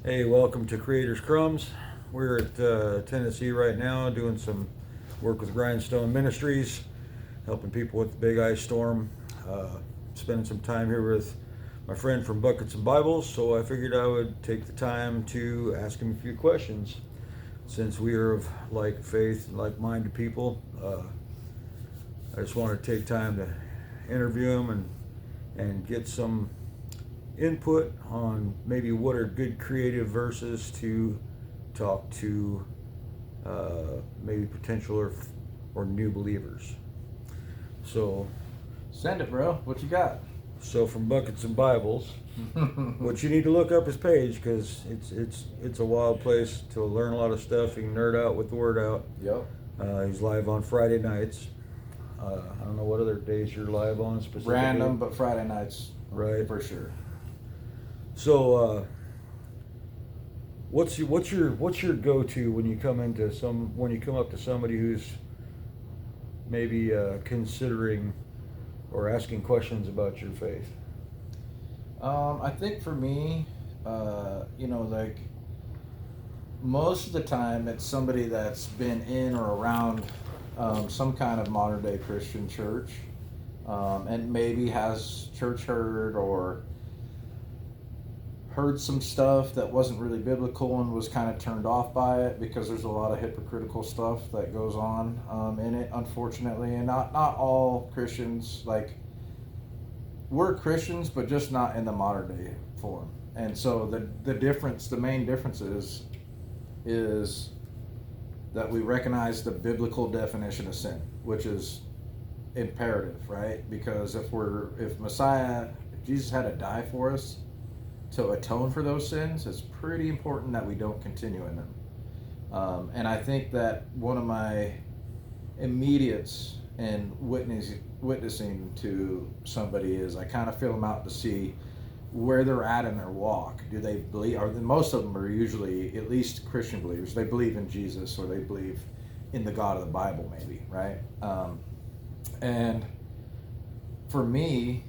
Hey, welcome to Creators Crumbs. We're at Tennessee right now doing some work with Grindstone Ministries, helping people with the big ice storm. Spending some time here with my friend from Buckets and Bibles, so I figured I would take the time to ask him a few questions. Since we are of like faith and like minded people, I just wanted to take time to interview him and get some input on maybe what are good creative verses to talk to maybe potential or new believers. So, Send it, bro. What you got? from Buckets and Bibles, what you need to look up his page because it's a wild place to learn a lot of stuff. You can nerd out with the word out. Yep. He's live on Friday nights. I don't know what other days you're live on specifically. Random, but Friday nights, Right. for sure. So, what's your go-to when you come up to somebody who's maybe considering or asking questions about your faith? I think for me, like most of the time, it's somebody that's been in or around some kind of modern day Christian church, and maybe has church hurt or heard some stuff that wasn't really biblical and was kind of turned off by it because there's a lot of hypocritical stuff that goes on in it, unfortunately. And not all Christians, like, we're Christians, but just not in the modern day form. And so the main difference is that we recognize the biblical definition of sin, which is imperative, right? Because if Jesus had to die for us to atone for those sins, it's pretty important that we don't continue in them. And I think that one of my immediates in witnessing to somebody is I kind of feel them out to see where they're at in their walk. Do they believe, or most of them are usually at least Christian believers. They believe in Jesus or they believe in the God of the Bible, maybe, right? And for me,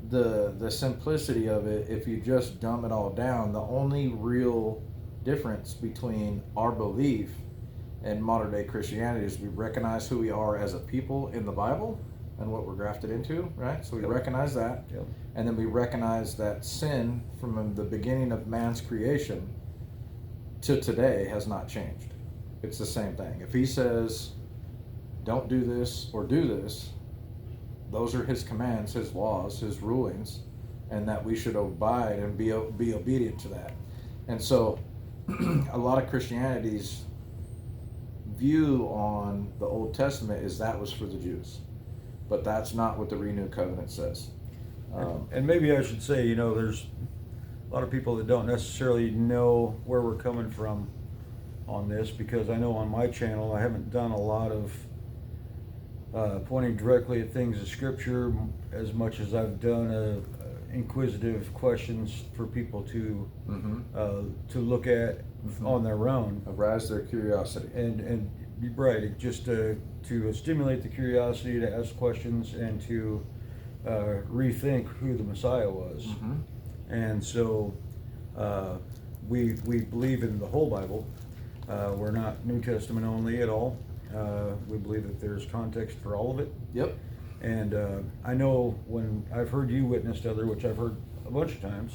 the simplicity of it, if you just dumb it all down, the only real difference between our belief and modern day Christianity is we recognize who we are as a people in the Bible and what we're grafted into, right? So we recognize that. Yep. And then we recognize that sin from the beginning of man's creation to today has not changed. It's the same thing. If he says, don't do this or do this, those are his commands, his laws, his rulings, and that we should abide and be obedient to that. And so a lot of Christianity's view on the Old Testament is that was for the Jews. But that's not what the Renewed Covenant says. And maybe I should say, there's a lot of people that don't necessarily know where we're coming from on this, because I know on my channel I haven't done a lot of pointing directly at things of Scripture as much as I've done inquisitive questions for people to look at on their own, arouse their curiosity, and right, just to stimulate the curiosity, to ask questions, and to rethink who the Messiah was. And so we believe in the whole Bible. We're not New Testament only at all. We believe that there's context for all of it. Yep. And I know when I've heard you witness to other, which I've heard a bunch of times,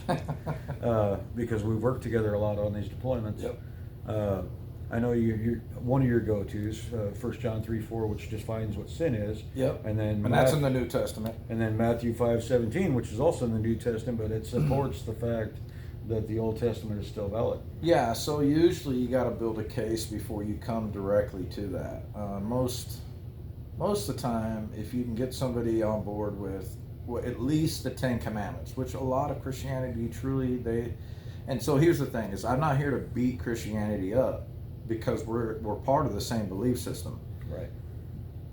because we've worked together a lot on these deployments. Yep. I know you one of your go-tos, 1 John 3:4, which defines what sin is. Yep. And that's in the New Testament. And then Matthew 5:17, which is also in the New Testament, but it supports the fact that the Old Testament is still valid. Yeah, so usually you got to build a case before you come directly to that. Most of the time, if you can get somebody on board with at least the 10 Commandments, which a lot of Christianity and so here's the thing, is I'm not here to beat Christianity up because we're part of the same belief system. Right.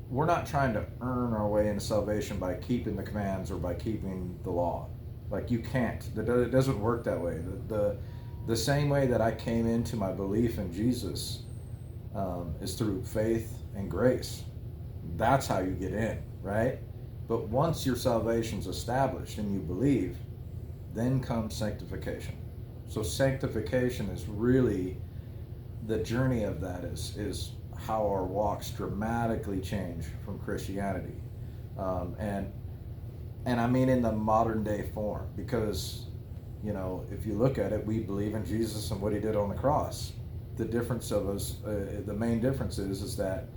We're not trying to earn our way into salvation by keeping the commands or by keeping the law. Like, you can't. It doesn't work that way. The same way that I came into my belief in Jesus is through faith and grace. That's how you get in, right? But once your salvation's established and you believe, then comes sanctification. So sanctification is really the journey of that is how our walks dramatically change from Christianity, and I mean in the modern day form, because if you look at it, we believe in Jesus and what he did on the cross. The difference of us, the main difference is that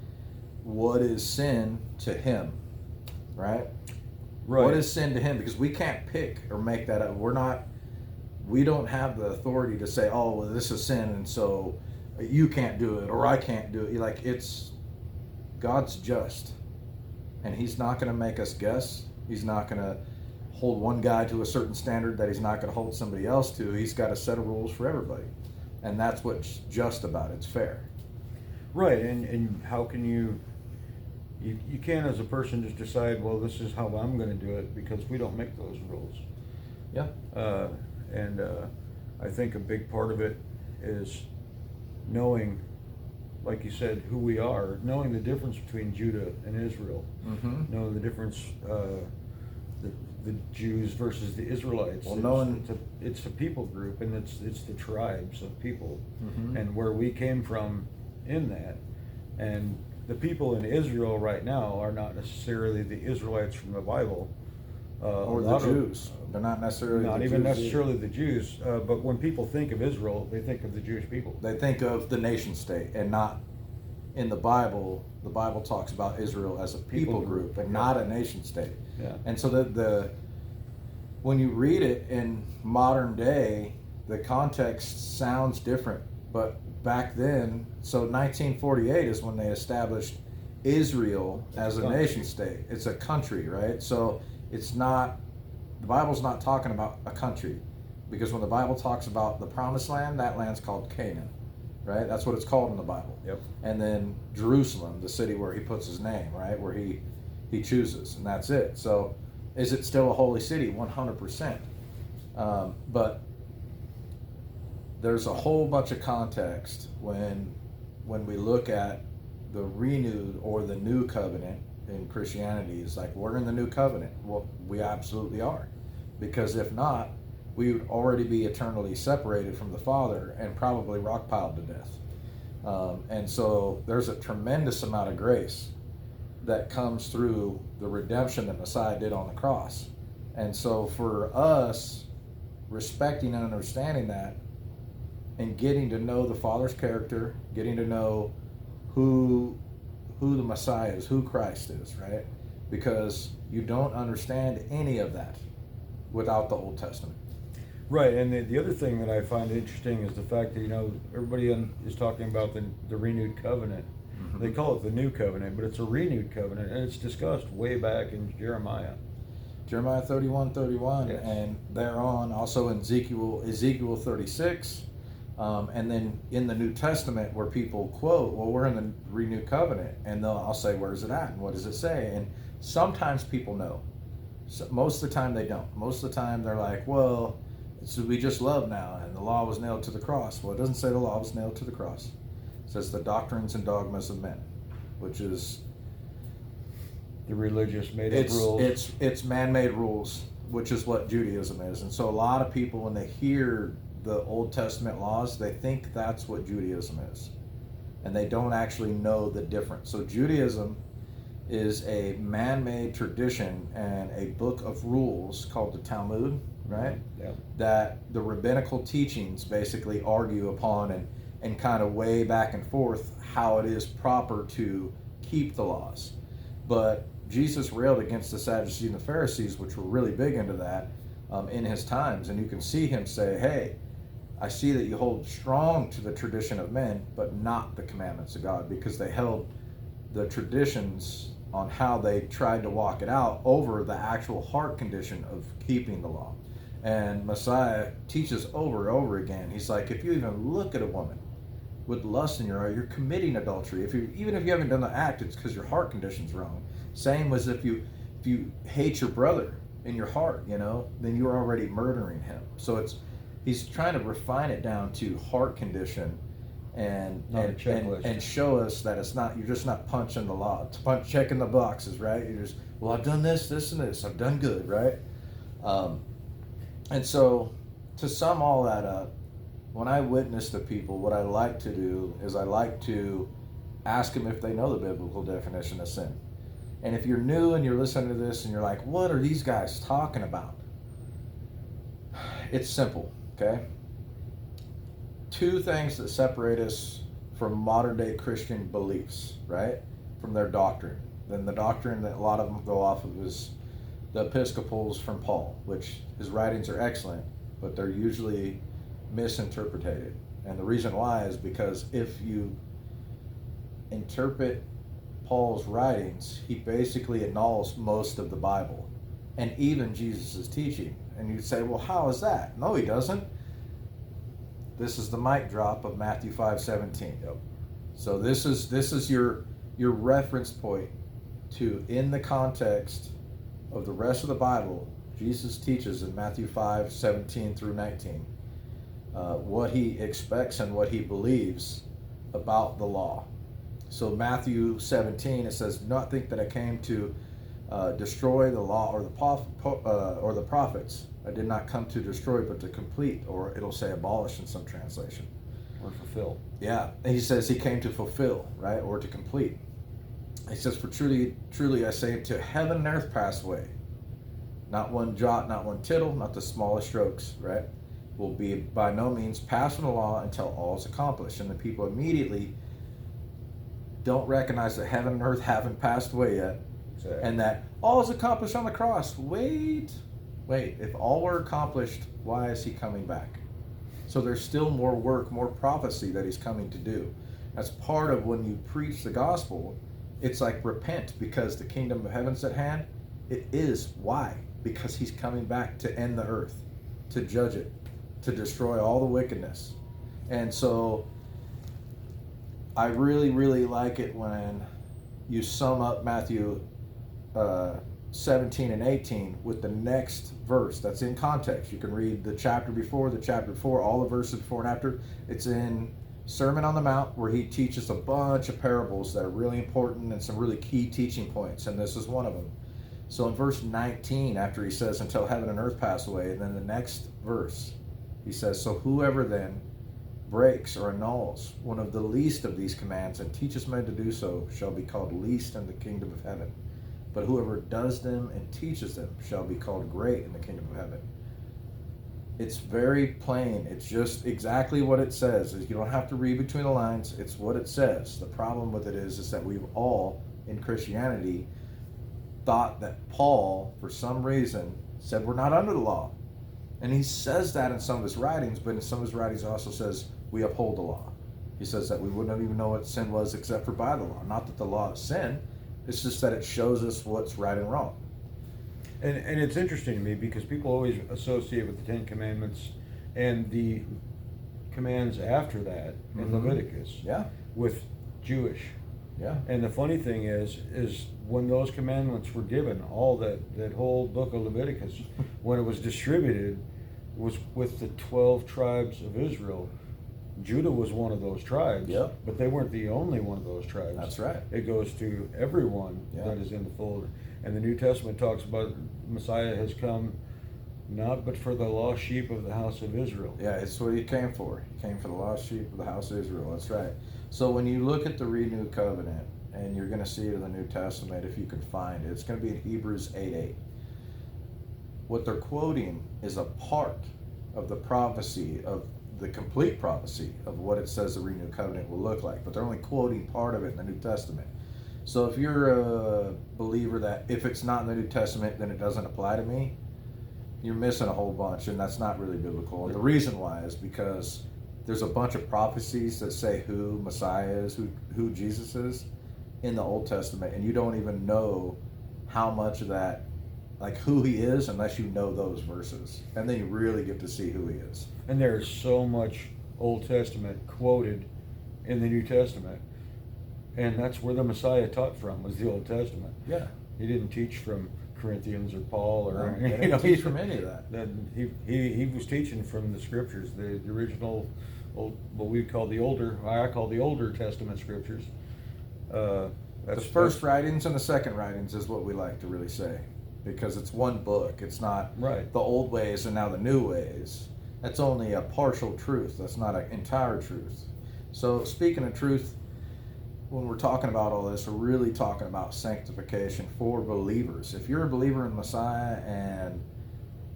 what is sin to him, right? Right. What is sin to him? Because we can't pick or make that up. We don't have the authority to say, oh, well, this is sin, and so you can't do it, or I can't do it. Like, it's God's just, and he's not going to make us guess. He's not going to hold one guy to a certain standard that he's not going to hold somebody else to. He's got a set of rules for everybody, and that's what's just about it. It's fair. Right, and how can you can't as a person just decide, well, this is how I'm going to do it, because we don't make those rules. Yeah. And I think a big part of it is knowing, like you said, who we are, knowing the difference between Judah and Israel, Mm-hmm. knowing the difference, the Jews versus the Israelites. Well, it's a people group, and it's the tribes of people, Mm-hmm. and where we came from in that. And the people in Israel right now are not necessarily the Israelites from the Bible. Or the Jews. They're not necessarily not the even Jews necessarily the Jews, but when people think of Israel, they think of the Jewish people. They think of the nation state, and not in the Bible. The Bible talks about Israel as a people group and not a nation state. Yeah. And so when you read it in modern day, the context sounds different. But back then, so 1948 is when they established Israel as a nation state. It's a country, right? So it's not, the Bible's not talking about a country, because when the Bible talks about the promised land, that land's called Canaan, right? That's what it's called in the Bible. Yep. And then Jerusalem, the city where he puts his name, right? Where he chooses, and that's it. So is it still a holy city? 100%. But there's a whole bunch of context when we look at the renewed or the new covenant in Christianity. Is like, we're in the new covenant. Well, we absolutely are, because if not, we would already be eternally separated from the Father and probably rock piled to death. And so there's a tremendous amount of grace that comes through the redemption that Messiah did on the cross. And so for us, respecting and understanding that, and getting to know the Father's character, getting to know who the Messiah is, who Christ is, right? Because you don't understand any of that without the Old Testament. Right, and the other thing that I find interesting is the fact that, everybody is talking about the renewed covenant. Mm-hmm. They call it the new covenant, but it's a renewed covenant, and it's discussed way back in Jeremiah. Jeremiah 31:31, yes. And thereon also in Ezekiel 36, and then in the New Testament, where people quote, well, we're in the renewed covenant, and I'll say, where's it at, and what does it say? And sometimes people know. So most of the time they don't. Most of the time they're like, well, so we just love now, and the law was nailed to the cross. Well, it doesn't say the law was nailed to the cross. It says the doctrines and dogmas of men, which is the religious made-up rules. It's man-made rules, which is what Judaism is. And so a lot of people, when they hear the Old Testament laws, they think that's what Judaism is, and they don't actually know the difference. So Judaism is a man-made tradition and a book of rules called the Talmud, right? Yeah. That the rabbinical teachings basically argue upon and kind of weigh back and forth how it is proper to keep the laws. But Jesus railed against the Sadducees and the Pharisees, which were really big into that in his times. And you can see him say, hey, I see that you hold strong to the tradition of men, but not the commandments of God, because they held the traditions on how they tried to walk it out over the actual heart condition of keeping the law. And Messiah teaches over and over again. He's like, if you even look at a woman with lust in your eye, you're committing adultery. Even if you haven't done the act, it's because your heart condition's wrong. Same as if you hate your brother in your heart, then you're already murdering him. So he's trying to refine it down to heart condition and show us that it's not, you're just not punching the law, checking the boxes, right? You're just, well, I've done this, and this, I've done good, right? And so to sum all that up, when I witness to people, what I like to do is I like to ask them if they know the biblical definition of sin. And if you're new and you're listening to this and you're like, what are these guys talking about? It's simple, okay? Two things that separate us from modern day Christian beliefs, right? From their doctrine. Then the doctrine that a lot of them go off of is the Episcopals from Paul, which his writings are excellent, but they're usually misinterpreted. And the reason why is because if you interpret Paul's writings, he basically annuls most of the Bible and even Jesus' teaching. And you'd say, well, how is that? No, he doesn't. This is the mic drop of Matthew 5:17. Yep. So this is your reference point to, in the context of the rest of the Bible, Jesus teaches in Matthew 5:17 through 19 what he expects and what he believes about the law. So Matthew 17, it says, "Do not think that I came to destroy the law or the prophets. I did not come to destroy, but to complete," or it'll say abolish in some translation. Or fulfill. Yeah, and he says he came to fulfill, right, or to complete. He says, "For truly, truly I say to heaven and earth pass away. Not one jot, not one tittle, not the smallest strokes," right, "will be by no means passed from the law until all is accomplished." And the people immediately don't recognize that heaven and earth haven't passed away yet. Exactly. And that all is accomplished on the cross. Wait. If all were accomplished, why is he coming back? So there's still more work, more prophecy that he's coming to do. That's part of when you preach the gospel. It's like, repent because the kingdom of heaven's at hand. It is. Why? Because he's coming back to end the earth, to judge it, to destroy all the wickedness. And so I really, really like it when you sum up Matthew 17 and 18 with the next verse that's in context. You can read the chapter before, all the verses before and after. It's in Sermon on the Mount, where he teaches a bunch of parables that are really important and some really key teaching points, and this is one of them. So in verse 19, after he says, "Until heaven and earth pass away," and then the next verse, he says, "So whoever then breaks or annuls one of the least of these commands and teaches men to do so shall be called least in the kingdom of heaven. But whoever does them and teaches them shall be called great in the kingdom of heaven." It's very plain. It's just exactly what it says. You don't have to read between the lines. It's what it says. The problem with it is that we've all, in Christianity, thought that Paul, for some reason, said we're not under the law. And he says that in some of his writings, but in some of his writings he also says we uphold the law. He says that we wouldn't even know what sin was except for by the law. Not that the law is sin. It's just that it shows us what's right and wrong. And it's interesting to me because people always associate with the Ten Commandments and the commands after that in Leviticus with Jewish. Yeah. And the funny thing is when those commandments were given, all that whole book of Leviticus, when it was distributed, was with the 12 tribes of Israel. Judah was one of those tribes, but they weren't the only one of those tribes. That's right. It goes to everyone that is in the fold. And the New Testament talks about Messiah has come not but for the lost sheep of the house of Israel. Yeah, it's what he came for. He came for the lost sheep of the house of Israel. That's right. So when you look at the renewed covenant, and you're going to see it in the New Testament if you can find it, it's going to be in Hebrews 8:8. What they're quoting is a part of the prophecy, of the complete prophecy of what it says the renewed covenant will look like, but they're only quoting part of it in the New Testament. So if you're a believer that if it's not in the New Testament, then it doesn't apply to me, you're missing a whole bunch, and that's not really biblical. And the reason why is because there's a bunch of prophecies that say who Messiah is, who Jesus is in the Old Testament, and you don't even know how much of that, like who he is, unless you know those verses. And then you really get to see who he is. And there's so much Old Testament quoted in the New Testament. And that's where the Messiah taught from, was the Old Testament. Yeah. He didn't teach from Corinthians or Paul or he didn't teach from any of that. Then he was teaching from the scriptures, the original, what we call I call the Older Testament scriptures. The first writings and the second writings is what we like to really say, because it's one book. It's not right. The old ways and now the new ways. that's only a partial truth. That's not an entire truth. So speaking of truth, when we're talking about all this, we're really talking about sanctification for believers. If you're a believer in Messiah and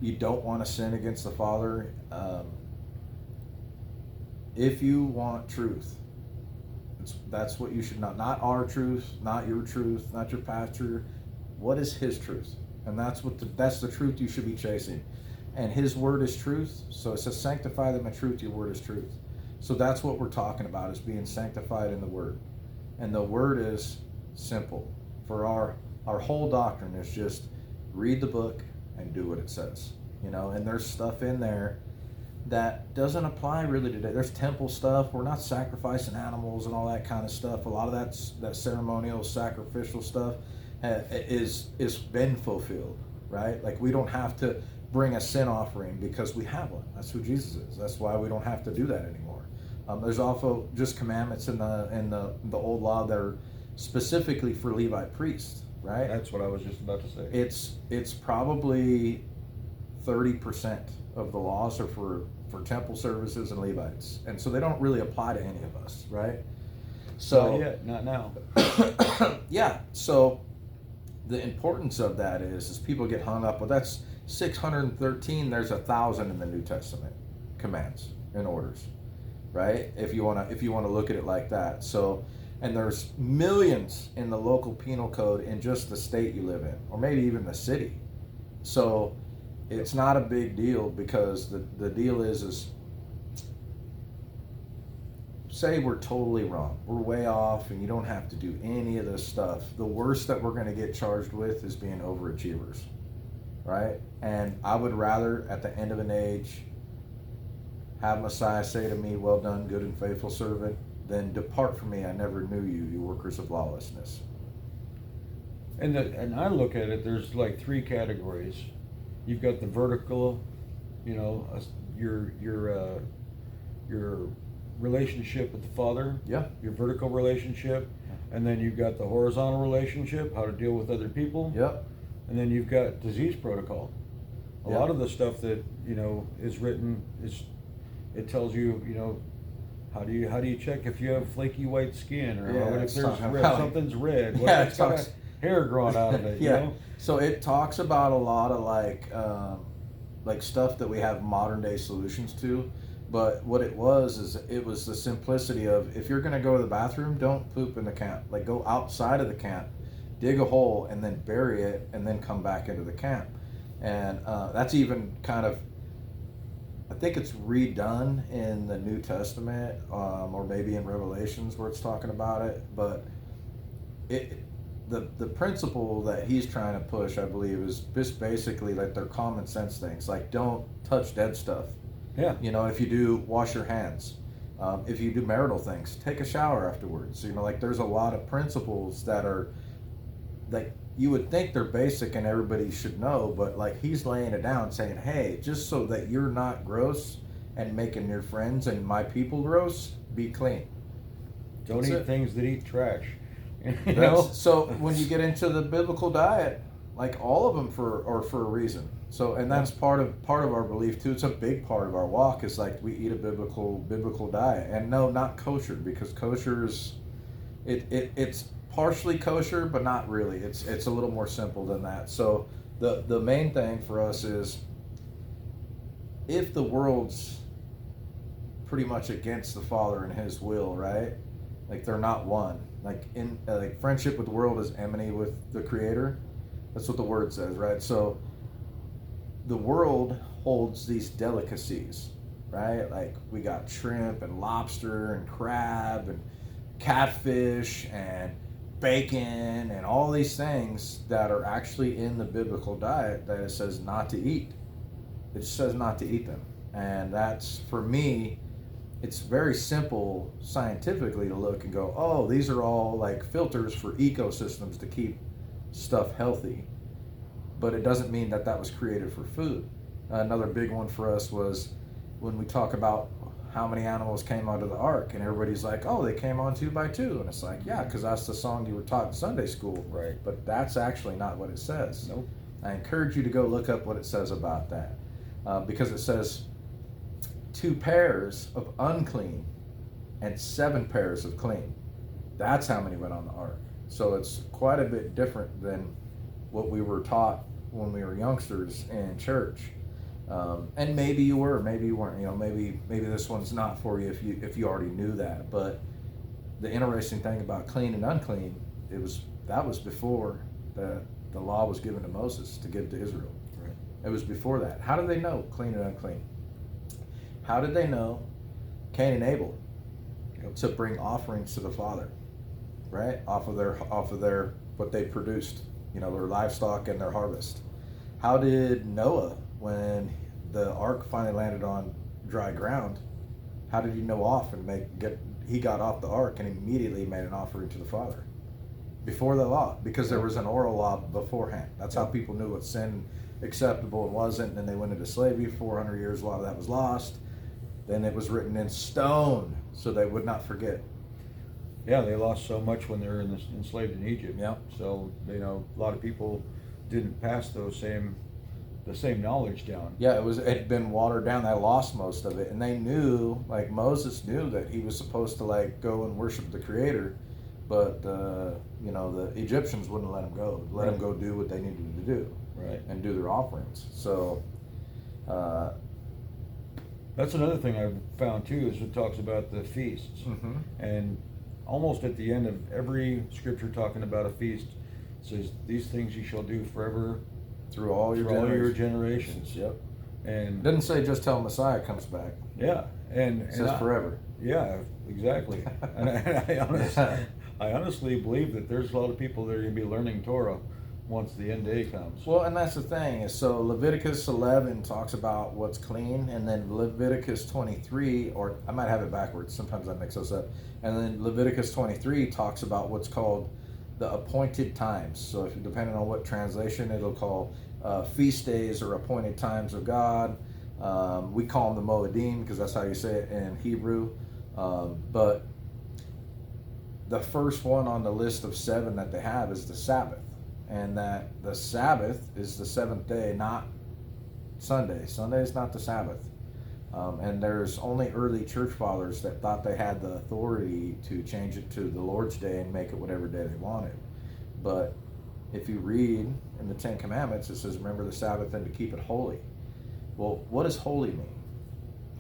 you don't want to sin against the Father, if you want truth, that's what you should not our truth, not your truth, not your pastor. What is his truth? And that's the truth you should be chasing. And his word is truth. So it says, sanctify them in truth, your word is truth. So that's what we're talking about, is being sanctified in the word. And the word is simple. For our whole doctrine is just read the book and do what it says. And there's stuff in there that doesn't apply really today. There's temple stuff. We're not sacrificing animals and all that kind of stuff. A lot of that ceremonial, sacrificial stuff is been fulfilled, right? Like, we don't have to bring a sin offering because we have one. That's who Jesus is. That's why we don't have to do that anymore. There's also just commandments in the old law that are specifically for Levite priests, right? That's what I was just about to say. It's probably 30% of the laws are for temple services and Levites, and so they don't really apply to any of us, right? So not yet, not now. yeah. So the importance of that is people get hung up. Well, that's 613. There's 1,000 in the New Testament commands and orders, right? If you want to look at it like that. So, and there's millions in the local penal code in just the state you live in, or maybe even the city. So it's not a big deal, because the deal is say we're totally wrong, we're way off, and you don't have to do any of this stuff. The worst that we're going to get charged with is being overachievers, right? And I would rather, at the end of an age, have Messiah say to me, well done, good and faithful servant, than depart from me, I never knew you, you workers of lawlessness. And I look at it, there's like 3 categories. You've got the vertical, your relationship with the Father. Yeah. Your vertical relationship. And then you've got the horizontal relationship, how to deal with other people. Yep. And then you've got disease protocol. A Yep. lot of the stuff that, is written it tells you, how do you check if you have flaky white skin, or if there's something's red, what if it's got hair growing out of it, So it talks about a lot of like stuff that we have modern day solutions to, but what it was the simplicity of, if you're going to go to the bathroom, don't poop in the camp. Like, go outside of the camp, dig a hole, and then bury it, and then come back into the camp. And that's even kind of, I think it's redone in the New Testament, or maybe in Revelations where it's talking about it, but the principle that he's trying to push, I believe, is just basically like they're common sense things, like don't touch dead stuff. Yeah. If you do, wash your hands. If you do marital things, take a shower afterwards. Like, there's a lot of principles that are, like, you would think they're basic and everybody should know, but like, he's laying it down saying, hey, just so that you're not gross and making your friends and my people gross, be clean. Don't eat things that eat trash. So when you get into the biblical diet, like, all of them are for a reason. So, and that's part of our belief too. It's a big part of our walk, is like, we eat a biblical diet. And no, not kosher, because kosher is it's partially kosher, but not really. It's a little more simple than that. So the main thing for us is, if the world's pretty much against the Father and his will, right? Like, they're not one. Like, in like, friendship with the world is enmity with the Creator. That's what the word says, right? So the world holds these delicacies, right? Like, we got shrimp and lobster and crab and catfish and bacon and all these things that are actually in the biblical diet that it says not to eat. It just says not to eat them. And that's, for me, it's very simple scientifically to look and go, oh, these are all like filters for ecosystems to keep stuff healthy. But it doesn't mean that was created for food. Another big one for us was when we talk about how many animals came out of the ark, and everybody's like, oh, they came on 2 by 2. And it's like, yeah, because that's the song you were taught in Sunday school. Right. But that's actually not what it says. Nope. I encourage you to go look up what it says about that. Because it says 2 pairs of unclean and 7 pairs of clean. That's how many went on the ark. So it's quite a bit different than what we were taught when we were youngsters in church. And maybe you were, maybe you weren't. You know, maybe this one's not for you if you already knew that. But the interesting thing about clean and unclean, that was before the law was given to Moses to give to Israel. Right. It was before that. How did they know clean and unclean? How did they know Cain and Abel to bring offerings to the Father, right? Off of their what they produced, you know, their livestock and their harvest. How did Noah, when the ark finally landed on dry ground, how did he know off and he got off the ark and immediately made an offering to the Father? Before the law, because there was an oral law beforehand. That's how people knew what sin acceptable and wasn't. And then they went into slavery, 400 years, a lot of that was lost. Then it was written in stone so they would not forget. Yeah, they lost so much when they were enslaved in Egypt. Yeah. So, you know, a lot of people didn't pass the same knowledge down. Yeah, it had been watered down. They lost most of it. And they knew, like Moses knew that he was supposed to like go and worship the Creator, but you know, the Egyptians wouldn't let him go. Let him go do what they needed to do. Right. And do their offerings. So that's another thing I've found too, is it talks about the feasts. Mm-hmm. And almost at the end of every scripture talking about a feast, it says, these things you shall do forever through all your generations. Yep. And it doesn't say just till Messiah comes back. yeah, It says forever. Yeah, exactly. And I honestly believe that there's a lot of people that are going to be learning Torah once the end day comes. Well, and that's the thing. So Leviticus 11 talks about what's clean, and then Leviticus 23, or I might have it backwards. Sometimes I mix those up. And then Leviticus 23 talks about what's called the appointed times. So if depending on what translation, it'll call feast days or appointed times of God. We call them the Moedim because that's how you say it in Hebrew. But the first one on the list of 7 that they have is the Sabbath. And that the Sabbath is the 7th day, not Sunday. Sunday is not the Sabbath. And there's only early church fathers that thought they had the authority to change it to the Lord's Day and make it whatever day they wanted. But if you read in the 10 Commandments, it says, remember the Sabbath and to keep it holy. Well, what does holy mean?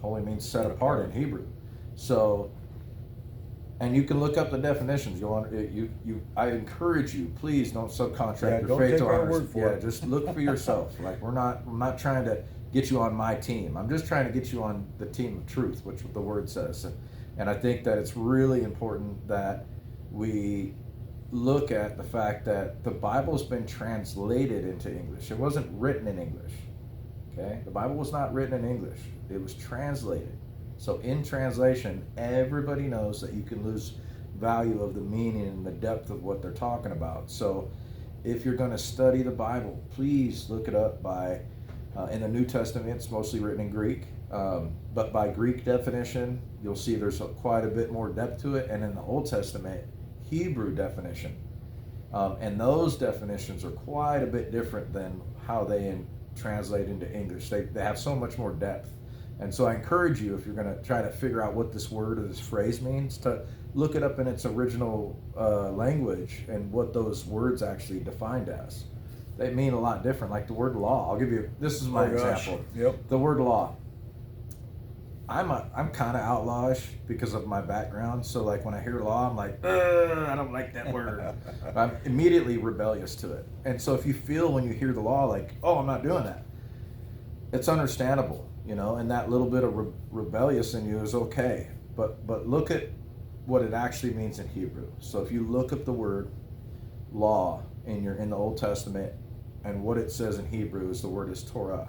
Holy means set apart in Hebrew. So, and you can look up the definitions. I encourage you, please don't subcontract your faith to ours. Yeah, just look for yourself. Like I'm not trying to get you on my team. I'm just trying to get you on the team of truth, which the word says. And I think that it's really important that we look at the fact that the Bible's been translated into English. It wasn't written in English. Okay? The Bible was not written in English. It was translated. So in translation, everybody knows that you can lose value of the meaning and the depth of what they're talking about. So if you're going to study the Bible, please look it up in the New Testament, it's mostly written in Greek. But by Greek definition, you'll see there's quite a bit more depth to it. And in the Old Testament, Hebrew definition. And those definitions are quite a bit different than how they translate into English. They have so much more depth. And so I encourage you, if you're going to try to figure out what this word or this phrase means, to look it up in its original language and what those words actually defined as. They mean a lot different. Like the word law. I'll give you, this is my example. Yep. The word law. I'm kind of outlawish because of my background. So like when I hear law, I'm like, I don't like that word. I'm immediately rebellious to it. And so if you feel when you hear the law like, oh, I'm not doing that, it's understandable. You know, and that little bit of rebellious in you is okay. But look at what it actually means in Hebrew. So if you look up the word law in the Old Testament, and what it says in Hebrew is the word is Torah.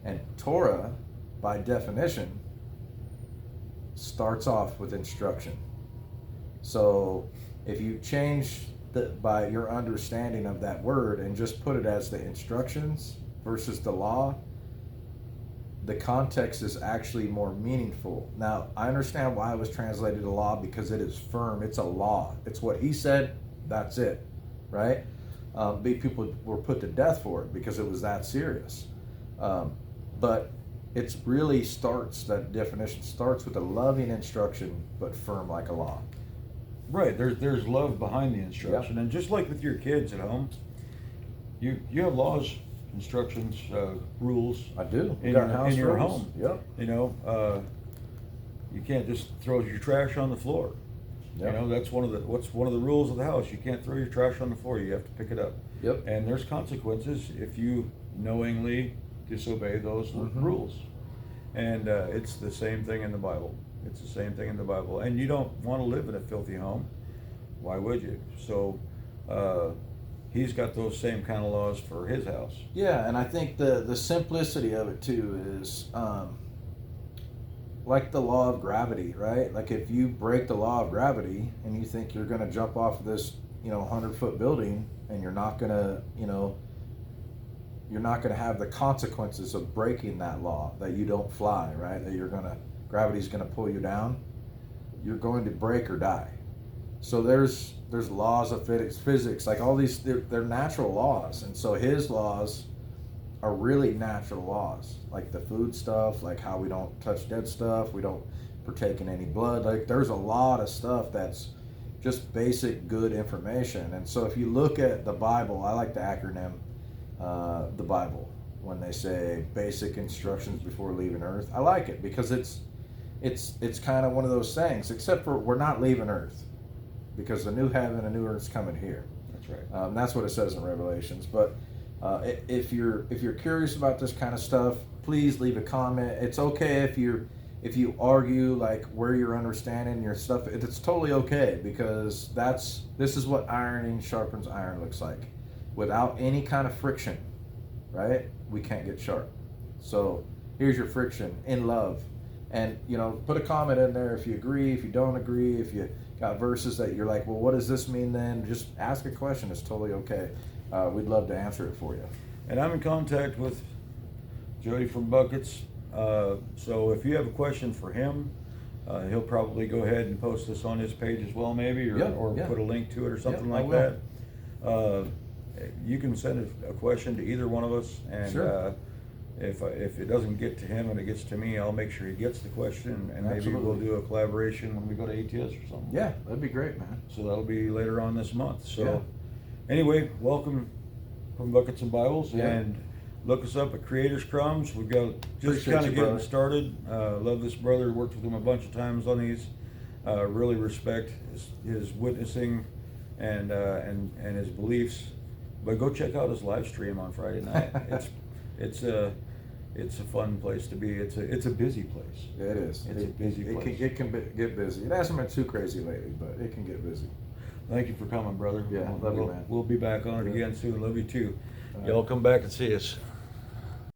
And Torah, by definition, starts off with instruction. So if you change by your understanding of that word and just put it as the instructions versus the law, the context is actually more meaningful. Now, I understand why it was translated to law, because it is firm. It's a law. It's what he said, that's it, right? People were put to death for it because it was that serious. But it's really starts, that definition starts with a loving instruction, but firm like a law. Right, there's love behind the instruction, and just like with your kids at home, you have laws, instructions, rules I do. in Got your, house in your rules. home. Yep. You know, you can't just throw your trash on the floor. Yep. You know, that's one of the rules of the house. You can't throw your trash on the floor. You have to pick it up. Yep. And there's consequences if you knowingly disobey those rules. And it's the same thing in the Bible. It's the same thing in the Bible. And you don't want to live in a filthy home. Why would you? So he's got those same kind of laws for his house. Yeah, and I think the simplicity of it too is like the law of gravity, right? Like if you break the law of gravity and you think you're going to jump off of this, 100-foot building, and you're not going to, you're not going to have the consequences of breaking that law, that you don't fly, right? That gravity's going to pull you down. You're going to break or die. So there's laws of physics, like all these, they're natural laws, and so his laws are really natural laws, like the food stuff, like how we don't touch dead stuff, we don't partake in any blood. Like there's a lot of stuff that's just basic good information. And so if you look at the Bible, I like the acronym the Bible when they say basic instructions before leaving Earth. I like it because it's kind of one of those things, except for we're not leaving Earth, because the new heaven and new earth's coming here. That's right. That's what it says in Revelations. But if you're curious about this kind of stuff, please leave a comment. It's okay if you argue like where you're understanding your stuff. It's totally okay, because this is what ironing sharpens iron looks like. Without any kind of friction, right? We can't get sharp. So here's your friction in love. And put a comment in there if you agree, if you don't agree, if you got verses that you're like, well, what does this mean then? Just ask a question. It's totally okay. We'd love to answer it for you. And I'm in contact with Jody from Buckets. So if you have a question for him, he'll probably go ahead and post this on his page as well, maybe, or put a link to it or something like that. You can send a question to either one of us, and Sure. If it doesn't get to him and it gets to me, I'll make sure he gets the question, and maybe Absolutely. we'll do a collaboration when we go to ATS or something. Yeah, that'd be great, man. So that'll be later on this month. So Yeah. anyway, welcome from Buckets and Bibles, Yeah. and look us up at Creators Crumbs. We've got just Appreciate kind of you, getting brother. started. Love this brother. Worked with him a bunch of times on these. Really respect his witnessing and his beliefs. But go check out his live stream on Friday night. It's a fun place to be. It's a busy place. Yeah, it is. It's a busy place. It can get busy. It hasn't been too crazy lately, but it can get busy. Thank you for coming, brother. Yeah, love you, man. We'll be back on it Yeah. again soon. Love you too. All right. Y'all come back and see us.